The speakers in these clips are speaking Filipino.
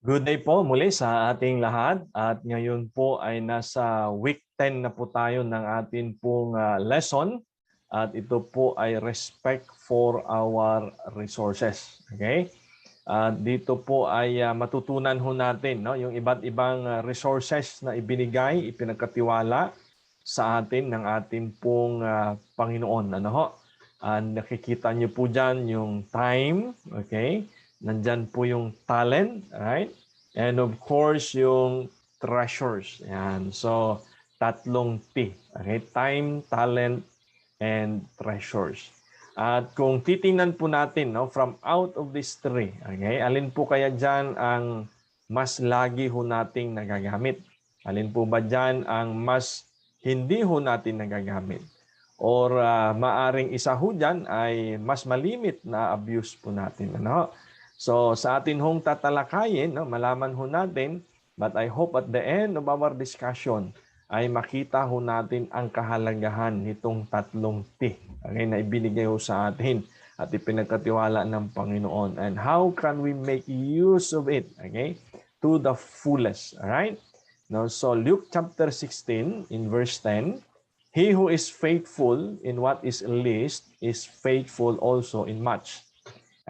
Good day po muli sa ating lahat at ngayon po ay nasa week 10 na po tayo ng ating pong lesson at ito po ay respect for our resources. Okay? At dito po ay matutunan ho natin no, yung iba't ibang resources na ibinigay, ipinagkatiwala sa atin ng ating pong Panginoon. Ano ho? Nakikita niyo po dyan yung time, okay? Nandyan po yung talent, right? And of course, yung treasures. Yan. So, tatlong T. Okay? Time, talent, and treasures. At kung titingnan po natin no, from out of these three, okay, alin po kaya dyan ang mas lagi ho nating nagagamit? Alin po ba dyan ang mas hindi ho natin nagagamit? Or maaring isa ho dyan ay mas malimit na abuse po natin. Ano? So sa atin hong tatalakayin, no, malaman ho natin, but I hope at the end of our discussion ay makita ho natin ang kahalagahan nitong tatlong T, okay, na ibinigay ho sa atin at ipinagkatiwala ng Panginoon. And how can we make use of it, okay, to the fullest, all right? Now, so Luke chapter 16 in verse 10, he who is faithful in what is least is faithful also in much.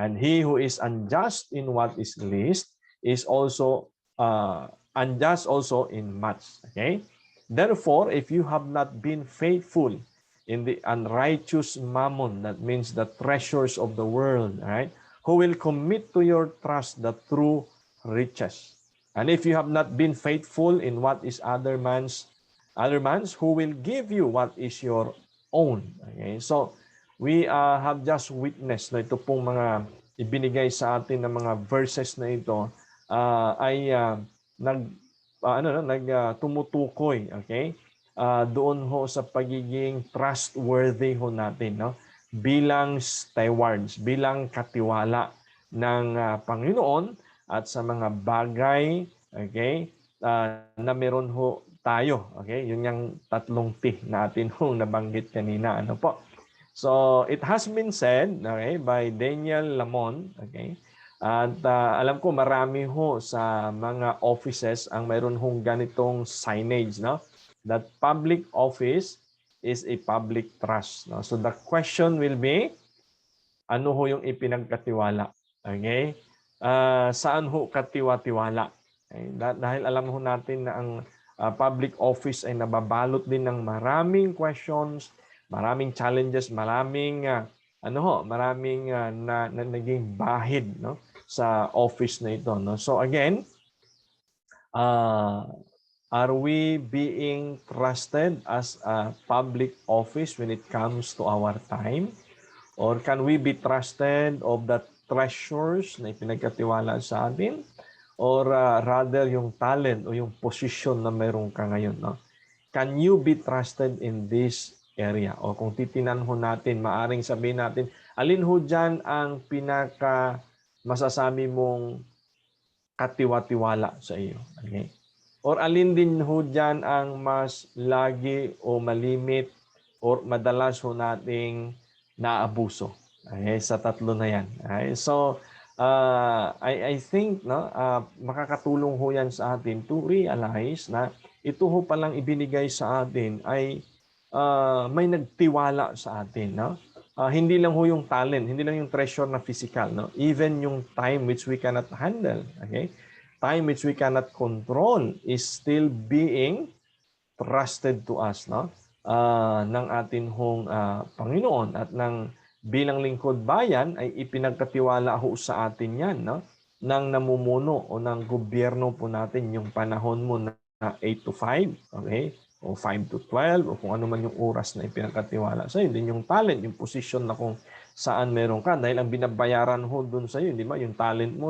And he who is unjust in what is least is also unjust also in much. Okay? Therefore, if you have not been faithful in the unrighteous mammon, that means the treasures of the world, right? Who will commit to your trust the true riches? And if you have not been faithful in what is other man's, who will give you what is your own? Okay? So, we have just witnessed na ito pong mga ibinigay sa atin ng mga verses na ito ay tumutukoy, okay? Doon ho sa pagiging trustworthy ho natin, no? Bilang stewards, bilang katiwala ng Panginoon at sa mga bagay, okay? Na meron ho tayo, okay? Yun yung tatlong T natin ho nabanggit kanina, ano po? So it has been said, okay, by Daniel Lamon, okay, at alam ko marami ho sa mga offices ang mayroon hong ganitong signage, no? That public office is a public trust. No? So the question will be, ano ho yung ipinagkatiwala? Okay? Saan ho katiwa-tiwala? Okay? Dahil alam ho natin na ang public office ay nababalot din ng maraming questions, maraming challenges, maraming na naging bahid, no, sa office na ito, no. So again, are we being trusted as a public office when it comes to our time? Or can we be trusted of the treasures na ipinagkatiwala sa atin? Or rather yung talent o yung position na mayroon ka ngayon, no? Can you be trusted in this area? O kung titinan ho natin, maaring sabihin natin, alin ho dyan ang pinaka masasabi mong katiwa-tiwala sa iyo? Okay? Or alin din ho dyan ang mas lagi o malimit or madalas ho nating naabuso? Okay? Sa tatlo na yan. Okay? So, I think no, makakatulong ho yan sa atin to realize na ito ho palang ibinigay sa atin ay may nagtiwala sa atin. No? Hindi lang ho yung talent, hindi lang yung treasure na physical. No? Even yung time which we cannot handle. Okay? Time which we cannot control is still being trusted to us, no? Ng atin hong Panginoon at ng bilang lingkod bayan ay ipinagkatiwala ho sa atin yan, no? Ng namumuno o ng gobyerno po natin yung panahon mo na 8 to 5, okay? O 5 to 12 o kung ano man yung oras na ipinagkatiwala sa iyo. Din yung talent, yung position na kung saan meron ka dahil ang binabayaran ho doon sa iyo, di ba? Yung talent mo.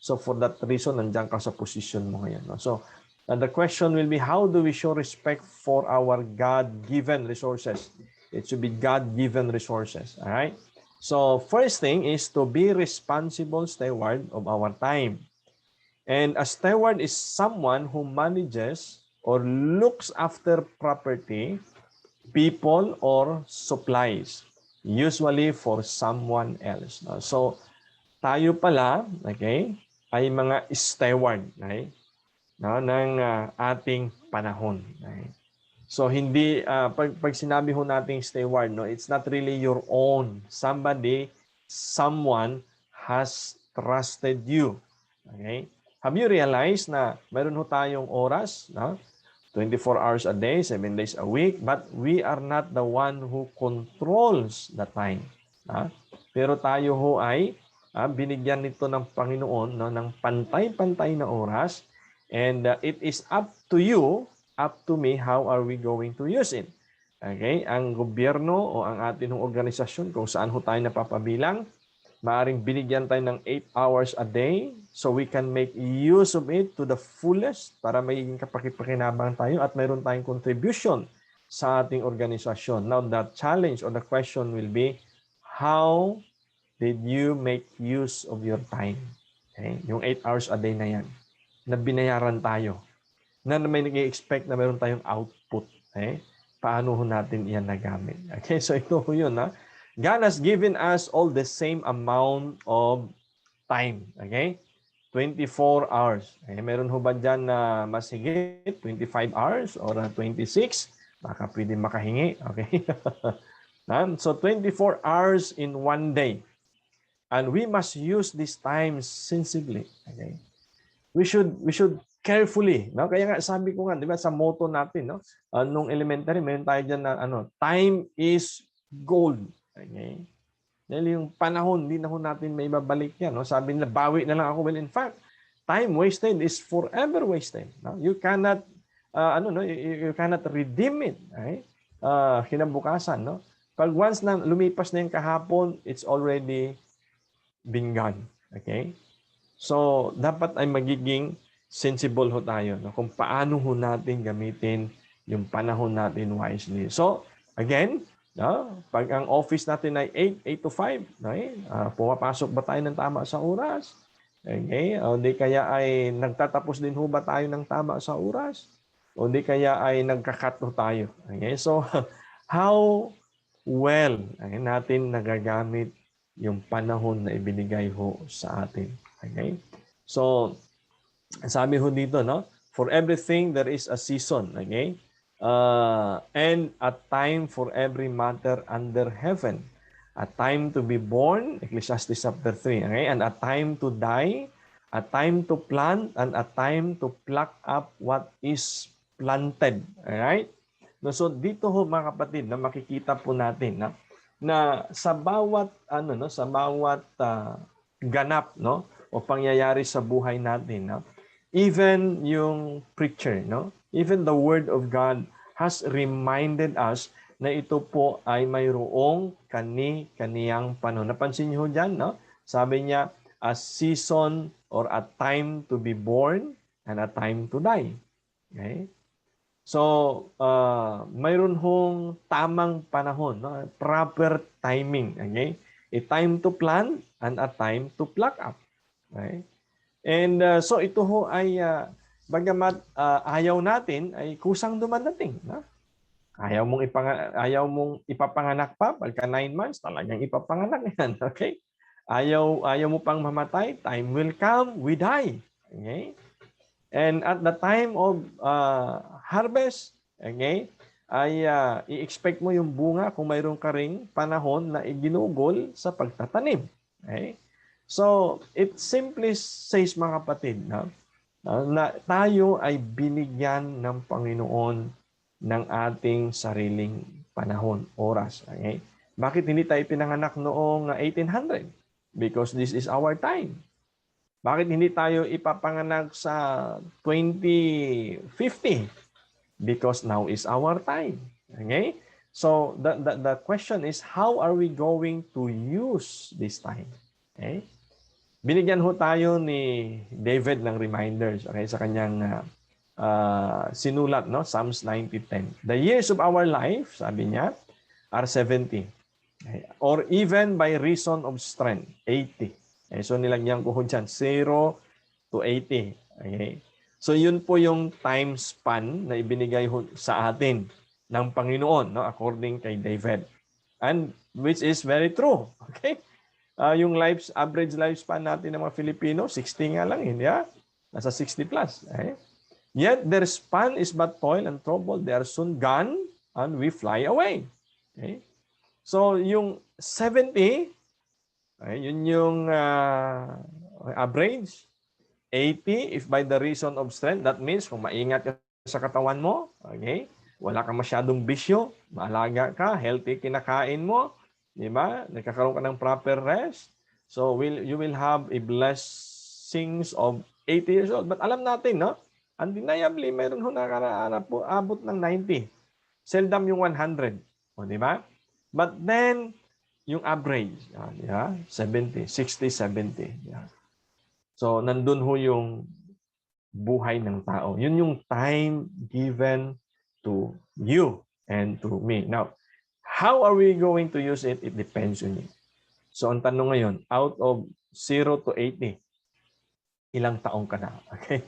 So for that reason, nandiyan ka sa position mo ngayon. No? So the question will be, how do we show respect for our God-given resources? It should be God-given resources. All right? So first thing is to be responsible steward of our time. And a steward is someone who manages or looks after property, people, or supplies, usually for someone else. So tayo pala, okay, ay mga steward, okay? No, ng ating panahon. Okay? So hindi pag sinabi ho nating steward, no, it's not really your own. Someone has trusted you. Okay? Have you realized na meron ho tayong oras, no? 24 hours a day, 7 days a week, but we are not the one who controls the time. Pero tayo ho ay binigyan nito ng Panginoon, no, ng pantay-pantay na oras, and it is up to you, up to me, how are we going to use it. Okay? Ang gobyerno o ang ating organisasyon kung saan ho tayo napapabilang, maaring binigyan tayo ng 8 hours a day so we can make use of it to the fullest para magiging kapakipakinabang tayo at mayroon tayong contribution sa ating organisasyon. Now, the challenge or the question will be, how did you make use of your time? Okay? Yung 8 hours a day na yan, na binayaran tayo, na may nag-expect na mayroon tayong output. Okay? Paano ho natin iyan nagamit? Okay, so ito ho yun. God has given us all the same amount of time. Okay? 24 hours. Okay? Meron ho ba dyan na mas higit? 25 hours or 26? Baka pwede makahingi. Okay? So 24 hours in one day. And we must use this time sensibly. Okay? We should carefully, no? Kaya nga sabi ko nga, 'di ba, sa motto natin, no? Nung elementary, meron tayo diyan na time is gold. Okay? Dahil yung panahon, hindi na ho natin may babalik yan, no? Sabi nila, bawi na lang ako. Well, in fact, time wasted is forever wasted, no? You cannot you cannot redeem it, okay? Kinabukasan, no? Pag once na lumipas na yung kahapon, it's already been gone. Okay? So, dapat ay magiging sensible ho tayo, no? Kung paano ho natin gamitin yung panahon natin wisely. So, again, no? Pag ang office natin ay 8 to 5, okay? Pumapasok ba tayo ng tama sa oras? Okay? O di kaya ay nagtatapos din ho ba tayo ng tama sa oras? O di kaya ay nagkakat ho tayo? Okay? So, how well ay natin nagagamit yung panahon na ibinigay ho sa atin? Okay? So, sabi ho dito, no? For everything there is a season, okay? And a time for every matter under heaven. A time to be born, Ecclesiastes chapter 3, okay? And a time to die, a time to plant, and a time to pluck up what is planted. Alright? So dito ho mga kapatid, na makikita po natin na sa bawat sa bawat ganap, no, o pangyayari sa buhay natin, no, even yung preacher, no, even the word of God has reminded us na ito po ay mayroong kani-kaniyang panahon. Napansin niyo diyan, no? Sabi niya, a season or a time to be born and a time to die. Okay? So, mayroon hong tamang panahon, no? Proper timing, okay? A time to plant and a time to pluck up. Okay? And so ito ho ay bagamat ayaw natin ay kusang dumadating, no? Ayaw mong ipapanganak pa pagka 9 months, talagang ipapanganak yan, okay? Ayaw mo pang mamatay, time will come, we die. Okay? And at the time of harvest, okay, ay i-expect mo yung bunga kung mayroon ka ring panahon na iginugol sa pagtatanim. Okay? So, it simply says, mga kapatid, na tayo ay binigyan ng Panginoon ng ating sariling panahon, oras. Okay? Bakit hindi tayo pinanganak noong 1800? Because this is our time. Bakit hindi tayo ipapanganak sa 2050? Because now is our time. Okay? So, the question is, how are we going to use this time? Okay? Binigyan ho tayo ni David ng reminders, okay, sa kanyang sinulat, no? Psalms 90:10. The years of our life, sabi niya, are 70. Okay? Or even by reason of strength, 80. Okay? So nilagyan ko dyan, 0 to 80. Okay? So yun po yung time span na ibinigay sa atin ng Panginoon, no? According kay David. And which is very true. Okay? Yung average lifespan natin ng mga Filipino, 60 nga lang, hindi nasa 60 plus. Okay? Yet their span is but toil and trouble. They are soon gone and we fly away. Okay? So yung 70, yun yung average. 80, if by the reason of strength, that means kung maingat ka sa katawan mo, okay? Wala kang masyadong bisyo, maalaga ka, healthy kinakain mo, di ba? Nagkakaroon ka ng proper rest. So you will have a blessings of 80 years old. But alam natin, no? Undeniably, mayroon ho nakaraanap po abot ng 90. Seldom yung 100. O, di ba? But then, yung average, 70, 60, 70. Yeah. So, nandun ho yung buhay ng tao. Yun yung time given to you and to me. Now, how are we going to use it? It depends on you. So, ang tanong ngayon, out of 0 to 80, ilang taong ka na? Okay?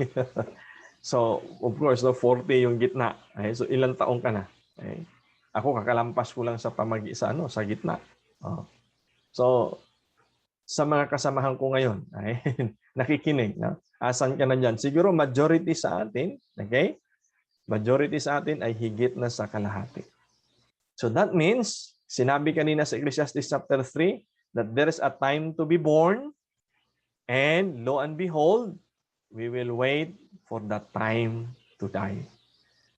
So, of course, 40 yung gitna. Okay? So, ilang taong ka na? Okay? Ako, kakalampas ko lang sa sa gitna. Oh. So, sa mga kasamahan ko ngayon, ay, nakikinig, no? Asan ka na dyan? Siguro majority sa atin, okay? Majority sa atin ay higit na sa kalahati. So that means, sinabi kanina sa Ecclesiastes chapter 3, that there is a time to be born, and lo and behold, we will wait for that time to die.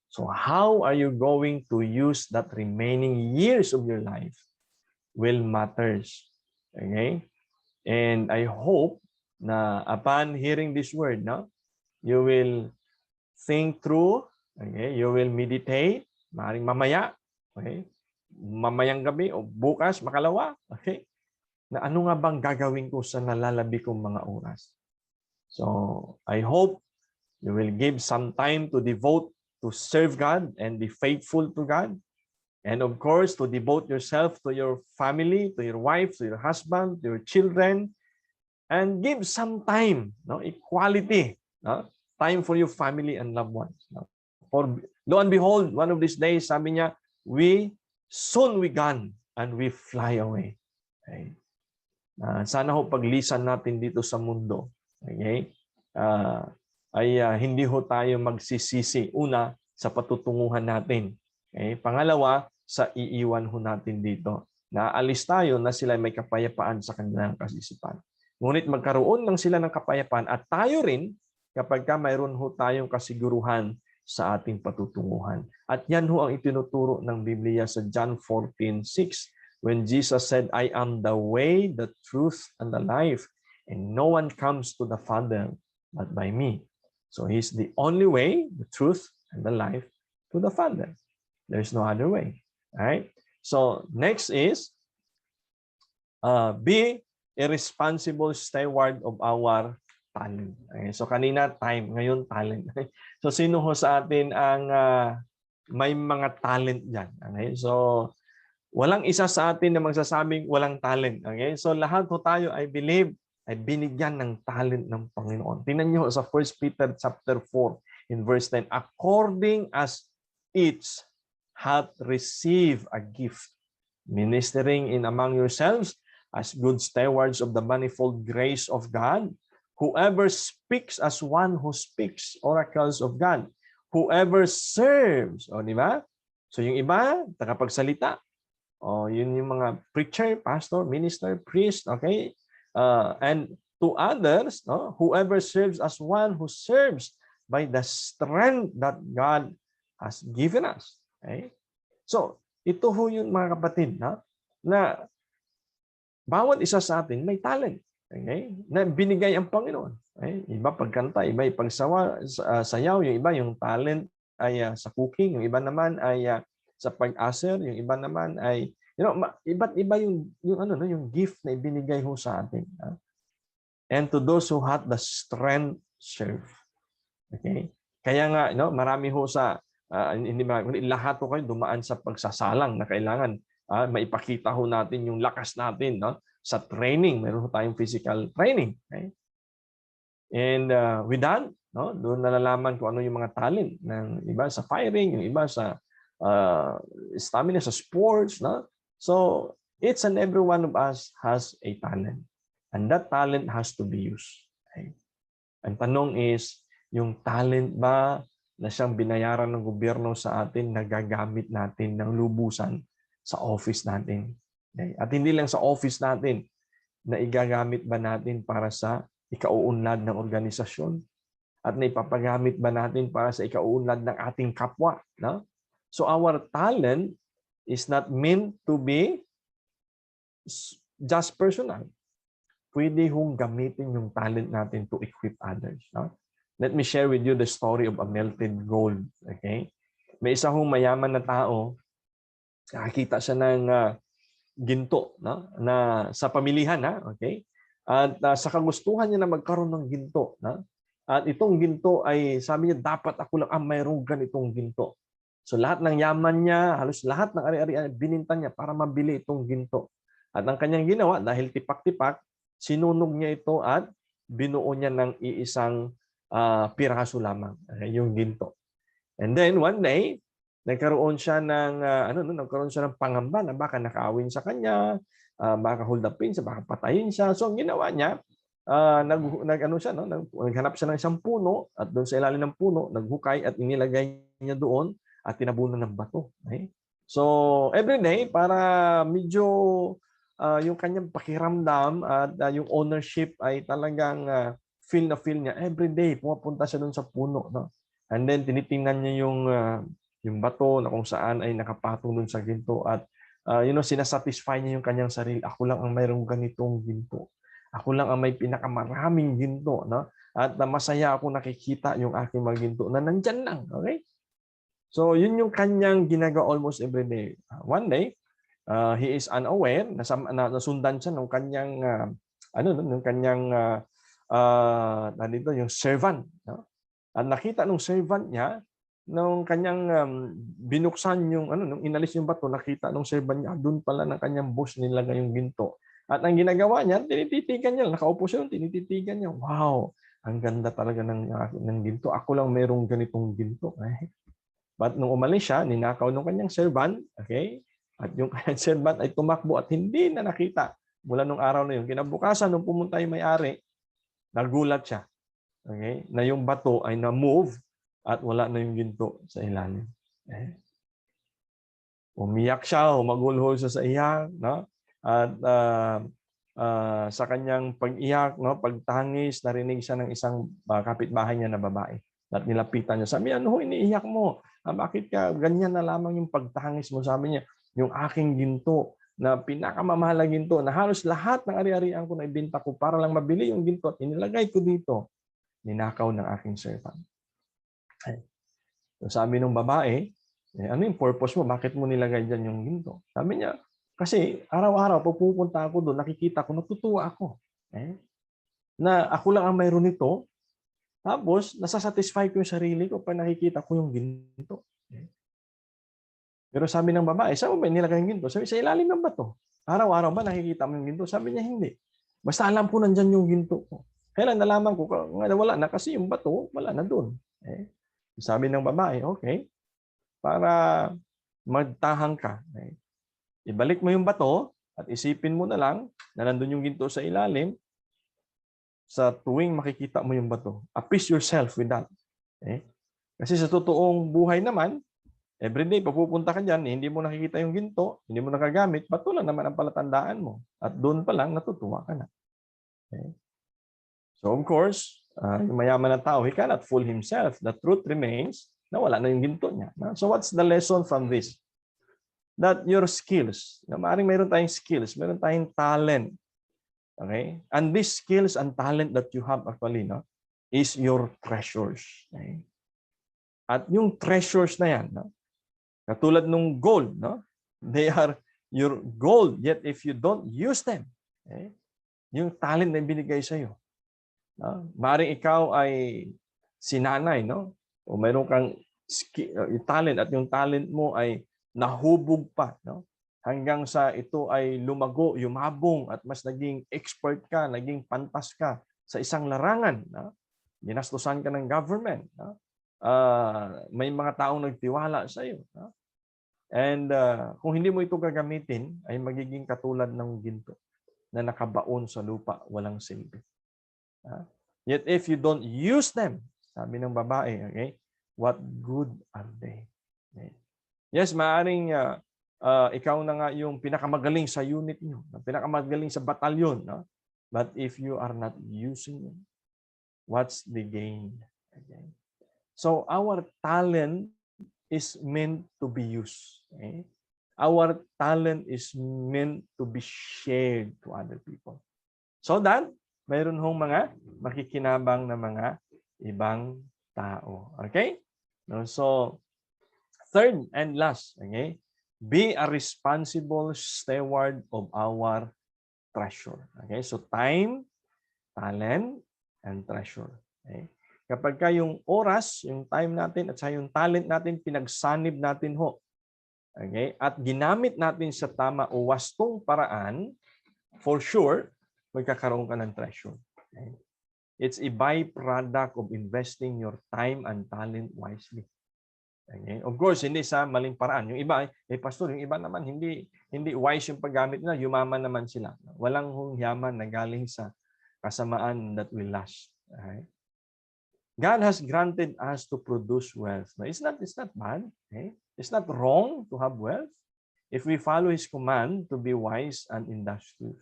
So how are you going to use that remaining years of your life will matters. Okay? And I hope na upon hearing this word, no, you will think through, okay? You will meditate, maaaring mamaya, okay? Mamayang gabi o bukas, makalawa, okay? Na ano nga bang gagawin ko sa nalalabi kong mga oras? So, I hope you will give some time to devote to serve God and be faithful to God. And of course, to devote yourself to your family, to your wife, to your husband, to your children, and give some time, no, equality, no, time for your family and loved ones. No? For lo and behold, one of these days, sabi niya, soon we gone and we fly away. Okay? Sana ho paglisan natin dito sa mundo, okay, hindi ho tayo magsisisi. Una, sa patutunguhan natin. Okay? Pangalawa, sa iiwan ho natin dito. Naalis tayo na sila may kapayapaan sa kanilang kasisipan. Ngunit magkaroon lang sila ng kapayapaan at tayo rin kapag mayroon ho tayong kasiguruhan sa ating patutunguhan. At yan ho ang itinuturo ng Biblia sa John 14:6 when Jesus said, I am the way, the truth, and the life, and no one comes to the Father but by me. So He's the only way, the truth, and the life to the Father. There's no other way. All right? So next is be a responsible steward of our talent. Okay? So kanina time, ngayon talent. Okay? So sino ho sa atin ang may mga talent dyan? Okay? So walang isa sa atin na magsasabing walang talent. Okay? So lahat ho tayo, I believe, ay binigyan ng talent ng Panginoon. Tingnan niyo sa 1 Peter chapter 4 in verse 10, according as each hath received a gift, ministering in among yourselves as good stewards of the manifold grace of God. Whoever speaks as one who speaks oracles of God. Whoever serves, o di ba? So yung iba, tagapagsalita. O yun yung mga preacher, pastor, minister, priest, okay? And to others, no? Whoever serves as one who serves by the strength that God has given us. Okay? So, ito ho yung mga kapatid, na bawat isa sa atin may talent. Okay? Na binigay ang Panginoon. Okay? Iba pagkanta, iba yung sayaw, yung iba yung talent ay sa cooking, yung iba naman ay sa pag-aser, yung iba naman ay iba't iba yung gift na ibinigay ho sa atin. And to those who have the strength serve. Okay? Kaya nga marami ho sa hindi lahat ho kayo dumaan sa pagsasalang na kailangan maipakita ho natin yung lakas natin, sa training. Meron ho tayong physical training. Okay? And with that, doon nalalaman kung ano yung mga talent ng iba sa firing, yung iba sa stamina sa sports. So Each and every one of us has a talent. And that talent has to be used. Okay? Ang tanong is, yung talent ba na siyang binayaran ng gobyerno sa atin, nagagamit natin ng lubusan sa office natin? Okay? At hindi lang sa office natin, na igagamit ba natin para sa ikauunlad ng organisasyon? At naipapagamit ba natin para sa ikauunlad ng ating kapwa? No? So our talent is not meant to be just personal. Pwede hong gamitin yung talent natin to equip others. No? Let me share with you the story of a melted gold. Okay? May isa hong mayaman na tao, nakakita siya ng ginto, no? Na sa pamilihan, okay? At sa kagustuhan niya na magkaroon ng ginto, no? At itong ginto ay sabi niya, dapat ako lang ang mayroong ganitong ginto. So lahat ng yaman niya, halos lahat ng ari-arian bininta niya para mabili itong ginto. At ang kanyang ginawa, dahil tipak-tipak, sinunog niya ito at binuo niya ng iisang piraso lamang, yung ginto. And then one day, nagkaroon siya ng pangamba na baka nakaawin sa kanya, baka hold upin siya, baka patayin siya. So ang ginawa niya, naghanap siya ng isang puno at doon sa ilalim ng puno, naghukay at inilagay niya doon at tinabunan ng bato. Okay? So every day, para medyo yung kanyang pakiramdam at yung ownership ay talagang feel niya, every day pumapunta siya doon sa puno. No? And then tinitingnan niya yung bato na kung saan ay nakapatong doon sa ginto at sinasatisfy niya yung kanyang sarili. Ako lang ang mayroong ganitong ginto. Ako lang ang may pinakamaraming ginto. No? At masaya ako nakikita yung aking mga ginto na nandyan lang. Okay? So yun yung kanyang ginagawa almost every day. One day, he is unaware, nasundan siya ng kanyang yung servant. No? At nakita ng servant niya, nung kanyang binuksan nung inalis yung bato, nakita ng servant niya, doon pala ng kanyang boss nilagay yung ginto. At ang ginagawa niya, tinititigan niya, nakaupo siya, tinititigan niya, wow, ang ganda talaga ng ginto. Ako lang mayroong ganitong ginto. But nung umalis siya, ninakaw ng kanyang servant, okay? At yung kanyang servant ay tumakbo at hindi na nakita mula nung araw na yun. Kinabukasan, nung pumunta yung may-ari, nagulat siya. Okay? Na yung bato ay na-move at wala na yung ginto sa ilalim. Okay? Umiyak siya, humagulhol siya sa iyak, no? At sa kanyang pag-iyak, no, pagtangis, narinig siya ng isang kapitbahay niya na babae. At nilapitan niya, sabi, ano iniiyak mo? Bakit ka ganyan na lamang yung pagtangis mo? Sabi niya, yung aking ginto na pinakamamahal ginto na halos lahat ng ari-arian ko na ibenta ko para lang mabili yung ginto at inilagay ko dito, ninakaw ng aking servant. So sabi ng babae, ano yung purpose mo? Bakit mo nilagay dyan yung ginto? Sabi niya, kasi araw-araw pag pupunta ako doon, nakikita ko, natutuwa ako. Na ako lang ang mayroon nito. Tapos, nasasatisfy ko yung sarili ko pag nakikita ko yung ginto. Pero sabi ng babae, saan mo ba nilagay yung ginto? Sabi, sa ilalim ng bato. Araw-araw ba nakikita mo yung ginto? Sabi niya, hindi. Basta alam ko nandyan yung ginto ko. Kailan nalaman ko, wala na kasi yung bato, wala na doon. Sabi ng babae, okay, para magtahang ka. Ibalik mo yung bato at isipin mo na lang na nandun yung ginto sa ilalim. Sa tuwing makikita mo yung bato, appease yourself with that. Kasi sa totoong buhay naman, everyday, papupunta ka dyan, hindi mo nakikita yung ginto, hindi mo nakagamit, bato lang naman ang palatandaan mo. At doon pa lang, natutuwa ka na. So of course, yung mayaman na tao, he cannot fool himself. The truth remains na wala na yung ginto niya. So what's the lesson from this? That your skills, maaaring mayroon tayong skills, mayroon tayong talent. Okay? And these skills and talent that you have actually, no, is your treasures. Okay? At yung treasures na yan, no, katulad nung gold, no, they are your gold, yet if you don't use them, okay, yung talent na binigay sa iyo, no, maaaring ikaw ay sinanay, no, o mayroon kang talent at yung talent mo ay nahubog pa, no, hanggang sa ito ay lumago, yumabong at mas naging expert ka, naging pantas ka sa isang larangan. No? Ginastusan ka ng government. No? May mga taong nagtiwala sa iyo. No? And kung hindi mo ito gagamitin, ay magiging katulad ng ginto na nakabaon sa lupa, walang silbi. Yet if you don't use them, sabi ng babae, okay, what good are they? Okay. Yes, maaaring ikaw na nga yung pinakamagaling sa unit nyo, pinakamagaling sa batalyon. No? But if you are not using them, what's the gain? Okay. So our talent is meant to be used. Okay? Our talent is meant to be shared to other people. So that mayroon hong mga makikinabang na mga ibang tao. Okay? So, third and last, okay? Be a responsible steward of our treasure. Okay? So, time, talent, and treasure. Okay? Kapag yung oras, yung time natin, at sa yung talent natin, pinagsanib natin ho. Okay? At ginamit natin sa tama o wastong paraan, for sure, magkakaroon ka ng treasure. Okay? It's a byproduct of investing your time and talent wisely. Okay? Of course, hindi sa maling paraan. Yung iba, pastor, yung iba naman hindi wise yung paggamit nila, yumaman naman sila. Walang yaman na galing sa kasamaan that will last. Okay? God has granted us to produce wealth. No, it's not bad. Okay? It's not wrong to have wealth if we follow His command to be wise and industrious.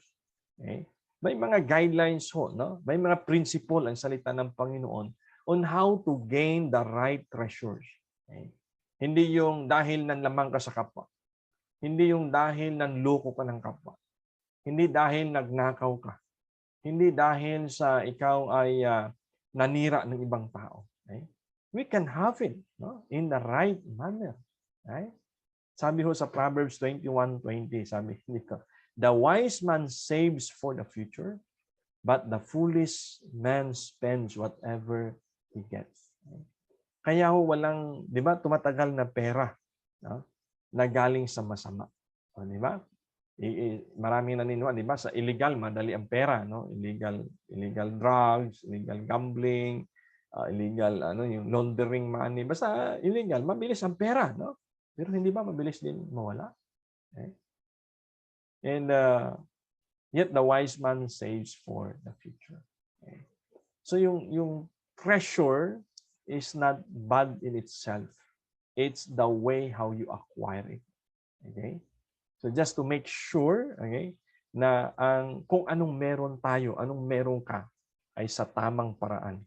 Okay? May mga guidelines ho, no? May mga principle ang salita ng Panginoon on how to gain the right treasures. Okay? Hindi yung dahil nanlamang ka sa kapwa. Hindi yung dahil nanloko ka ng kapwa. Hindi dahil nagnakaw ka. Hindi dahil sa ikaw ay nanira ng ibang tao. Okay? We can have it, no? In the right manner. Okay? Sabi ho sa Proverbs 21:20, sabi dito, the wise man saves for the future, but the foolish man spends whatever he gets. Okay? Kaya ho walang, di ba, tumatagal na pera, no? Na galing sa masama. O, di ba? Maraming naniniwala, di ba, sa illegal madali ang pera, no? Illegal drugs, illegal gambling, illegal yung laundering money, basta illegal, mabilis ang pera, no? Pero hindi ba mabilis din mawala? Okay? And yet the wise man saves for the future. Okay? So yung treasure is not bad in itself. It's the way how you acquire it. Okay? So just to make sure, okay, na kung anong meron tayo, anong meron ka, ay sa tamang paraan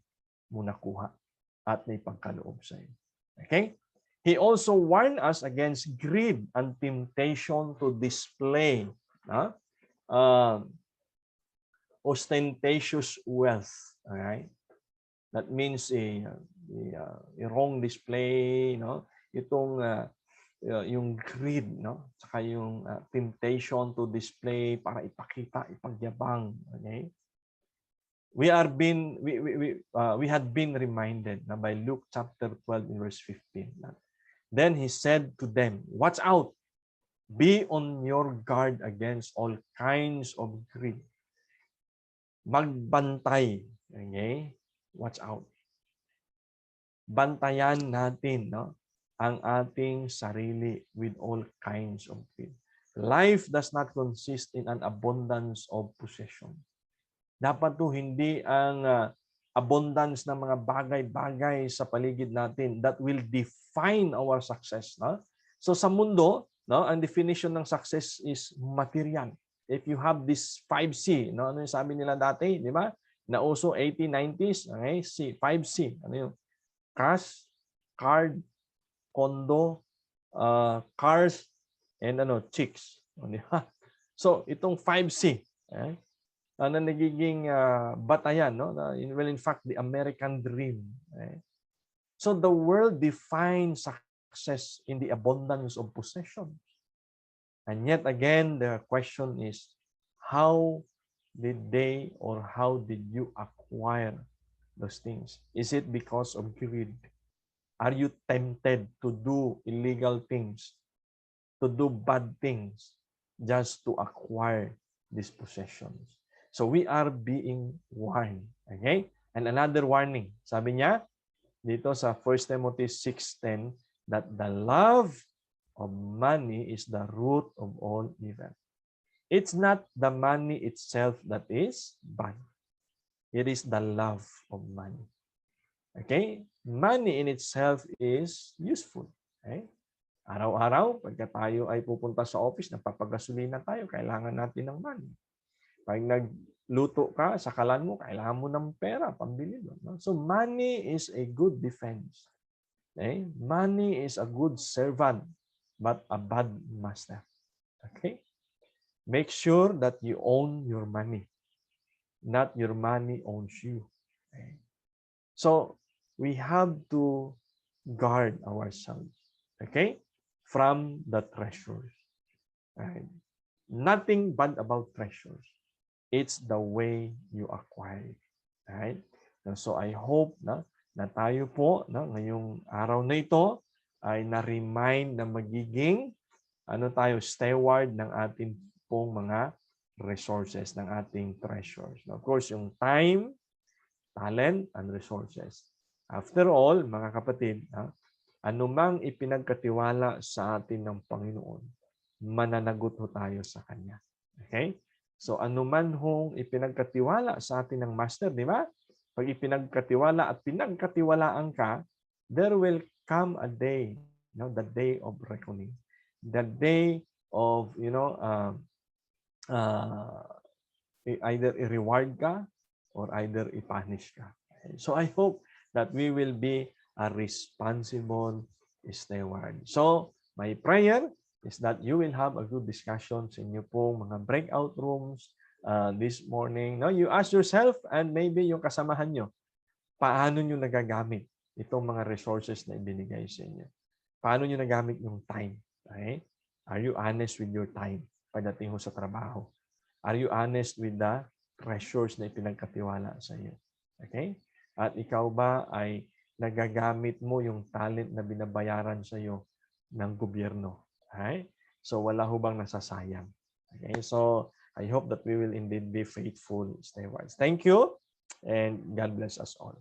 mo nakuha at may pagkaloob sa iyo. Okay? He also warned us against greed and temptation to display ostentatious wealth. Okay? That means a wrong display, no? Itong yung greed, no? Saka yung temptation to display para ipakita, ipagyabang, okay? We had been reminded by Luke chapter 12 verse 15. Then he said to them, "Watch out. Be on your guard against all kinds of greed." Magbantay, okay? Watch out. Bantayan natin, no? Ang ating sarili with all kinds of greed. Life does not consist in an abundance of possession. Dapat to hindi ang abundance ng mga bagay-bagay sa paligid natin that will define our success. No? So sa mundo, no, ang definition ng success is material. If you have this 5C, no, ano yung sabi nila dati, di ba? Nauso 80s, 90s, okay? 5C. Ano yung cash, card, condo, cars, and chicks. So, itong 5C, na nagiging batayan, no? Well, in fact, the American dream. So, the world defines success in the abundance of possessions. And yet again, the question is, how did they or how did you acquire those things? Is it because of greed? Are you tempted to do illegal things, to do bad things, just to acquire these possessions? So we are being warned. Okay? And another warning, sabi niya dito sa 1 Timothy 6:10, that the love of money is the root of all evil. It's not the money itself that is bad. It is the love of money. Okay? Money in itself is useful. Okay? Araw-araw, pagka tayo ay pupunta sa office, napapagasolina tayo, kailangan natin ng money. Pag nagluto ka sa kalan mo, kailangan mo ng pera, pambili mo. No? So money is a good defense. Okay? Money is a good servant, but a bad master. Okay? Make sure that you own your money, not your money owns you. Okay? So we have to guard ourselves, okay, from the treasures. Right? Nothing bad about treasures. It's the way you acquire it. Right? So I hope na tayo po ngayong araw na ito ay na-remind na magiging steward ng ating pong mga resources, ng ating treasures. Of course, yung time, talent, and resources. After all, mga kapatid, anumang ipinagkatiwala sa atin ng Panginoon, mananagot ho tayo sa Kanya. Okay? So anuman hong ipinagkatiwala sa atin ng Master, di ba? Pag ipinagkatiwala at pinagkatiwalaan ka, there will come a day, the day of reckoning. The day of, either i-reward ka or either i-punish ka. So I hope that we will be a responsible steward. So my prayer is that you will have a good discussion sa inyo pong mga breakout rooms this morning. No, you ask yourself and maybe yung kasamahan nyo, paano nyo nagagamit itong mga resources na ibinigay sa inyo? Paano nyo nagamit yung time? Okay? Are you honest with your time pagdating ho sa trabaho? Are you honest with the treasures na ipinagkatiwala sa iyo? Okay? At ikaw ba ay nagagamit mo yung talent na binabayaran sa iyo ng gobyerno? Okay? So wala ho bang nasasayang? Okay? So I hope that we will indeed be faithful stewards. Thank you and God bless us all.